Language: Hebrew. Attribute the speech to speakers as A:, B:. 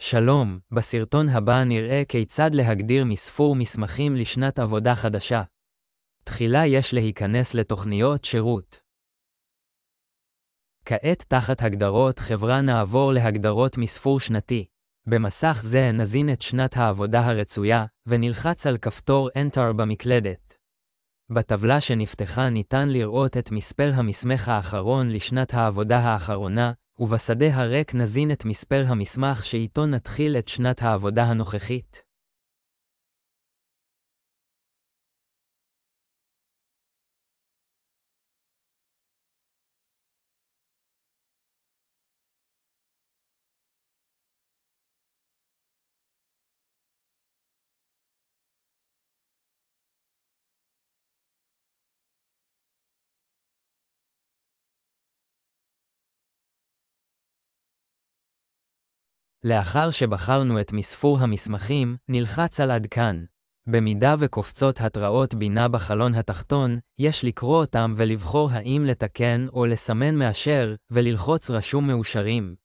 A: שלום, בסרטון הבא נראה כיצד להגדיר מספור מסמכים לשנת עבודה חדשה. תחילה יש להיכנס לתוכניות שירות. כעת תחת הגדרות חברה נעבור להגדרות מספור שנתי. במסך זה נזין את שנת העבודה הרצויה, ונלחץ על כפתור Enter במקלדת. בטבלה שנפתחה ניתן לראות את מספר המסמך האחרון לשנת העבודה האחרונה, ובשדה הריק נזין את מספר המסמך שאיתו נתחיל את שנת העבודה הנוכחית. לאחר שבחרנו את מספור המסמכים, נלחץ על עד כאן. במידה וקופצות התראות בינה בחלון התחתון, יש לקרוא אותם ולבחור האם לתקן או לסמן מאשר, וללחוץ רשום מאושרים.